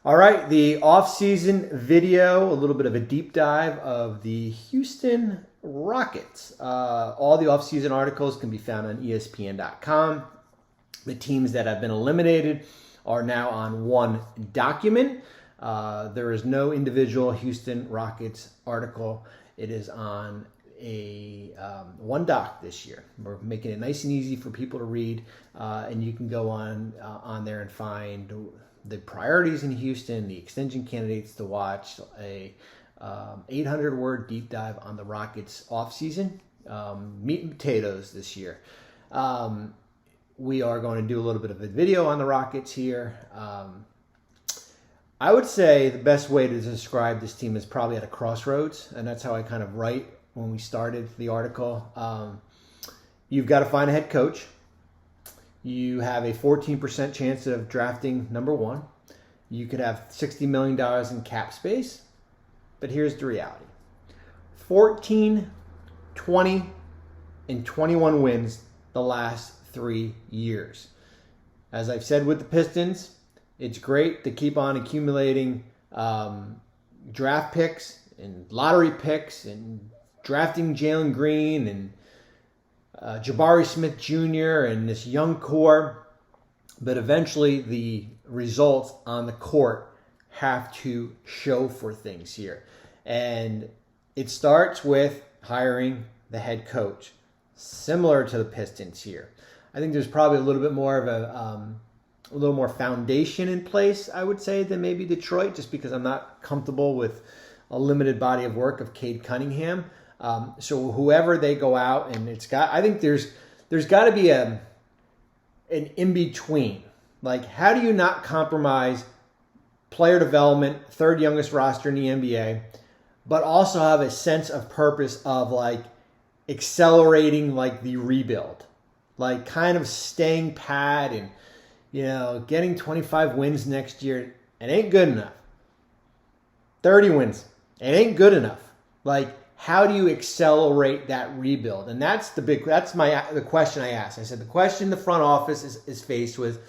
All right, the off-season video, a little bit of a deep dive of the Houston Rockets. All the off-season articles can be found on ESPN.com. The teams that have been eliminated are now on one document. There is no individual Houston Rockets article. It is on a one doc this year. We're making it nice and easy for people to read, and you can go on there and find the priorities in Houston, the extension candidates to watch, a 800-word deep dive on the Rockets offseason, meat and potatoes this year. We are going to do a little bit of a video on the Rockets here. I would say the best way to describe this team is probably at a crossroads, and that's how I kind of write when we started the article. You've got to find a head coach. You have a 14% chance of drafting number one. You could have $60 million in cap space. But here's the reality. 14, 20, and 21 wins the last 3 years. As I've said with the Pistons, it's great to keep on accumulating draft picks and lottery picks and drafting Jalen Green and Jabari Smith Jr. and this young core, but eventually the results on the court have to show for things here. And it starts with hiring the head coach, similar to the Pistons here. I think there's probably a little bit more of a little more foundation in place, I would say, than maybe Detroit, just because I'm not comfortable with a limited body of work of Cade Cunningham. So whoever they go out, and I think there's got to be an in-between. Like, how do you not compromise player development, third youngest roster in the NBA, but also have a sense of purpose of, like, accelerating, like, the rebuild? Like, kind of staying pat and, getting 25 wins next year. It ain't good enough. 30 wins. It ain't good enough. Like, how do you accelerate that rebuild? And that's the question I asked. I said the question the front office is faced with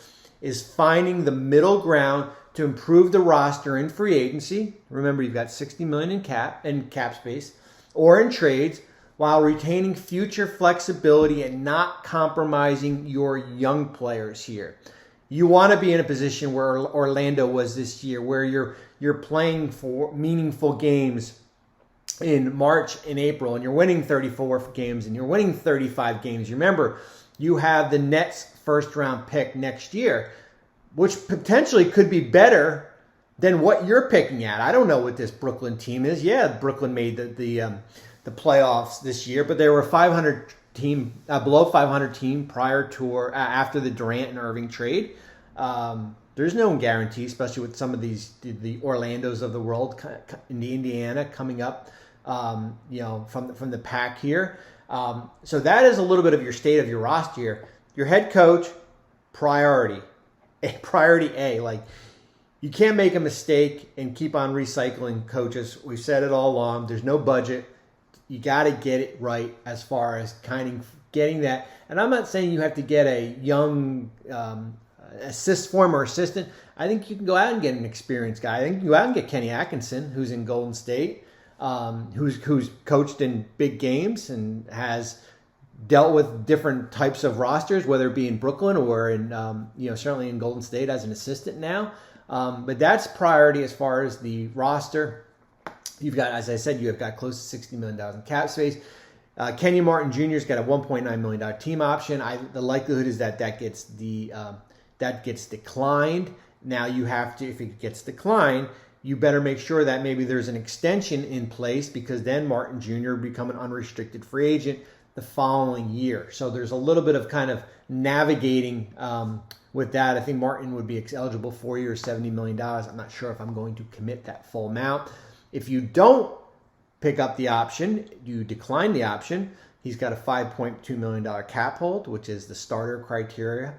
is finding the middle ground to improve the roster in free agency. Remember, you've got $60 million in cap space, or in trades, while retaining future flexibility and not compromising your young players here. You want to be in a position where Orlando was this year, where you're playing for meaningful games in March and April, and you're winning 34 games, and you're winning 35 games. Remember, you have the Nets first-round pick next year, which potentially could be better than what you're picking at. I don't know what this Brooklyn team is. Yeah, Brooklyn made the playoffs this year, but they were a 500 team, below 500 team prior to or after the Durant and Irving trade. There's no guarantee, especially with some of the Orlandos of the world, in the Indiana coming up, from the pack here. So that is a little bit of your state of your roster here. Your head coach, priority A. Like, you can't make a mistake and keep on recycling coaches. We've said it all along. There's no budget. You got to get it right as far as kind of getting that. And I'm not saying you have to get a young former assistant. I think you can go out and get an experienced guy. I think you can go out and get Kenny Atkinson, who's in Golden State, who's coached in big games and has dealt with different types of rosters, whether it be in Brooklyn or in certainly in Golden State as an assistant now. But that's priority as far as the roster. You've got, as I said, you have got close to $60 million in cap space. Kenyon Martin Jr.'s got a $1.9 million team option. The likelihood is that gets declined. Now you have to, if it gets declined, you better make sure that maybe there's an extension in place, because then Martin Jr. become an unrestricted free agent the following year. So there's a little bit of kind of navigating with that. I think Martin would be eligible 4 years, $70 million. I'm not sure if I'm going to commit that full amount. If you don't pick up the option, you decline the option, he's got a $5.2 million cap hold, which is the starter criteria.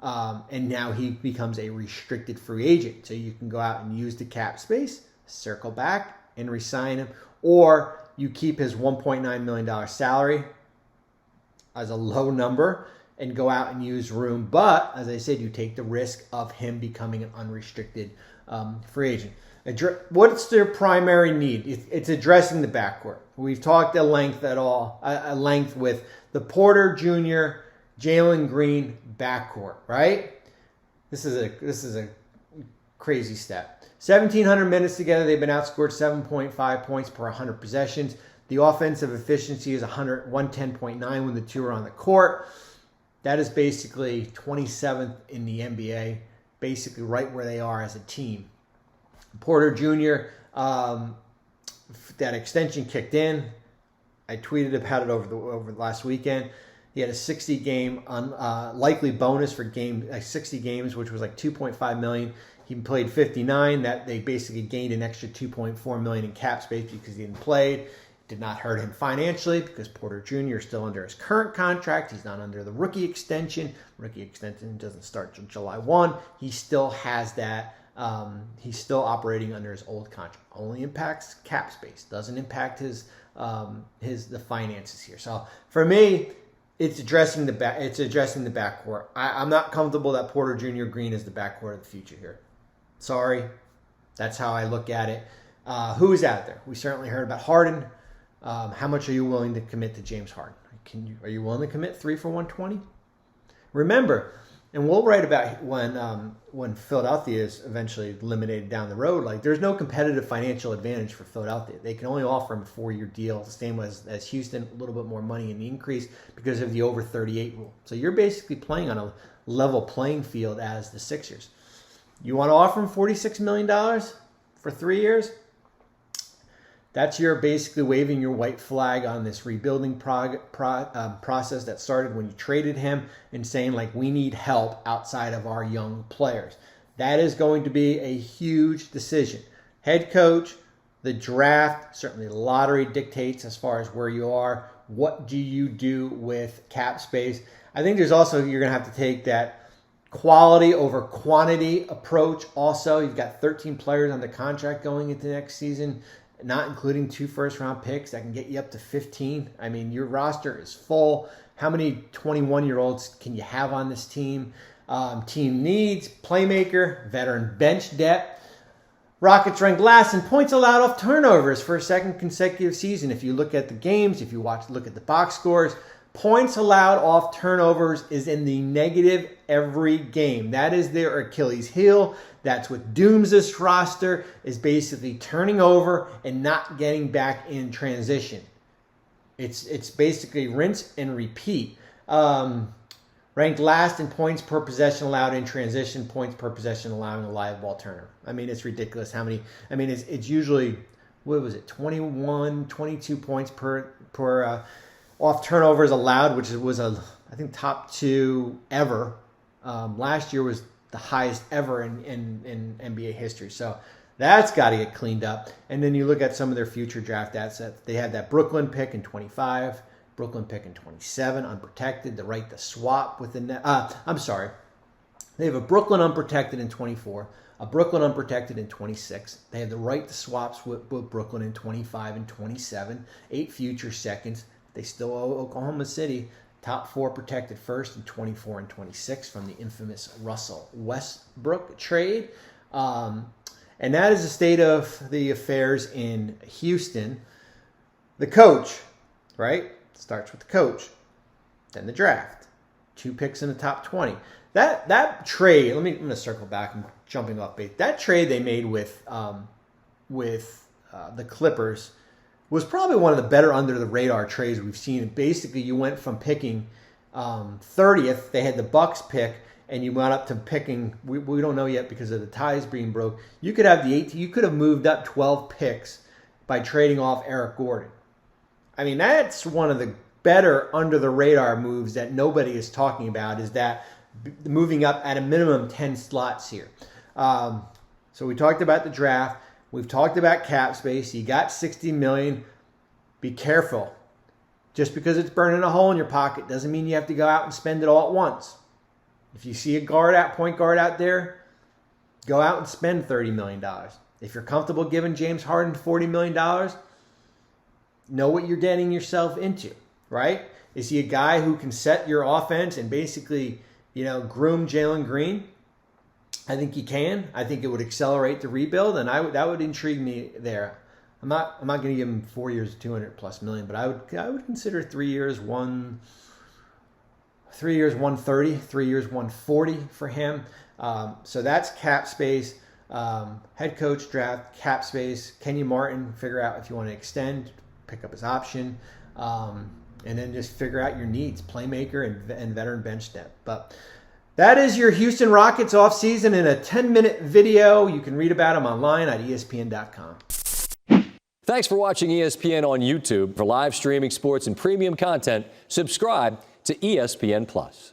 And now he becomes a restricted free agent. So you can go out and use the cap space, circle back, and re-sign him. Or you keep his $1.9 million salary as a low number and go out and use room. But, as I said, you take the risk of him becoming an unrestricted free agent. What's their primary need? It's addressing the backcourt. We've talked at length with the Porter Jr., Jalen Green backcourt, right? This is a crazy stat. 1,700 minutes together, they've been outscored 7.5 points per 100 possessions. The offensive efficiency is 110.9 when the two are on the court. That is basically 27th in the NBA, basically right where they are as a team. Porter Jr., that extension kicked in. I tweeted about it over the last weekend. He had a 60-game likely bonus for 60 games, which was like $2.5 million. He played 59. That they basically gained an extra $2.4 million in cap space because he didn't play. It did not hurt him financially because Porter Jr. is still under his current contract. He's not under the rookie extension. Rookie extension doesn't start till July 1. He still has that. He's still operating under his old contract. Only impacts cap space. Doesn't impact the finances here. So for me, it's addressing the backcourt. I'm not comfortable that Porter Jr. Green is the backcourt of the future here. Sorry, that's how I look at it. Who is out there? We certainly heard about Harden. How much are you willing to commit to James Harden? Are you willing to commit 3 for 120? Remember, and we'll write about when Philadelphia is eventually eliminated down the road. Like, there's no competitive financial advantage for Philadelphia. They can only offer him a 4-year deal, the same as Houston, a little bit more money in the increase because of the over 38 rule. So you're basically playing on a level playing field as the Sixers. You want to offer him $46 million for 3 years? That's your basically waving your white flag on this rebuilding process that started when you traded him and saying, like, we need help outside of our young players. That is going to be a huge decision. Head coach, the draft, certainly the lottery dictates as far as where you are. What do you do with cap space? I think there's also, you're going to have to take that quality over quantity approach also. You've got 13 players on the contract going into next season, not including 2 first-round picks that can get you up to 15. I mean, your roster is full. How many 21-year-olds can you have on this team? Team needs playmaker, veteran bench depth. Rockets ranked last in points allowed off turnovers for a second consecutive season. If you look at the games, if you look at the box scores, points allowed off turnovers is in the negative every game. That is their Achilles heel. That's what dooms this roster, is basically turning over and not getting back in transition. It's basically rinse and repeat. Ranked last in points per possession allowed in transition, points per possession allowing a live ball turnover. I mean, it's ridiculous how many. I mean, it's usually, what was it, 21, 22 points per off turnovers allowed, which was I think top 2 ever. Last year was the highest ever in NBA history. So that's got to get cleaned up. And then you look at some of their future draft assets. They have that Brooklyn pick in 25, Brooklyn pick in 27, unprotected, the right to swap with the net. I'm sorry. They have a Brooklyn unprotected in 24, a Brooklyn unprotected in 26. They have the right to swaps with Brooklyn in 25 and 27, 8 future seconds. They still owe Oklahoma City top 4 protected first in 24 and 26 from the infamous Russell Westbrook trade. And that is the state of the affairs in Houston. The coach, right? Starts with the coach. Then the draft. 2 picks in the top 20. That trade, I'm going to circle back. I'm jumping off base. That trade they made with the Clippers was probably one of the better under-the-radar trades we've seen. Basically, you went from picking 30th, they had the Bucks pick, and you went up to picking, we don't know yet because of the ties being broke. You could have you could have moved up 12 picks by trading off Eric Gordon. I mean, that's one of the better under-the-radar moves that nobody is talking about, is that moving up at a minimum 10 slots here. So we talked about the draft. We've talked about cap space. You got $60 million. Be careful. Just because it's burning a hole in your pocket doesn't mean you have to go out and spend it all at once. If you see a point guard out there, go out and spend $30 million. If you're comfortable giving James Harden $40 million, know what you're getting yourself into, right? Is he a guy who can set your offense and basically, groom Jalen Green? I think he can. I think it would accelerate the rebuild, and that would intrigue me there. I'm not going to give him 4 years, $200+ million, but I would consider 3 years, 130, 3 years, 140 for him. So that's cap space. Head coach draft, cap space. Kenyon Martin, figure out if you want to extend, pick up his option, and then just figure out your needs, playmaker and veteran bench depth. But that is your Houston Rockets offseason in a 10-minute video. You can read about them online at ESPN.com. Thanks for watching ESPN on YouTube. For live streaming sports and premium content, subscribe to ESPN+.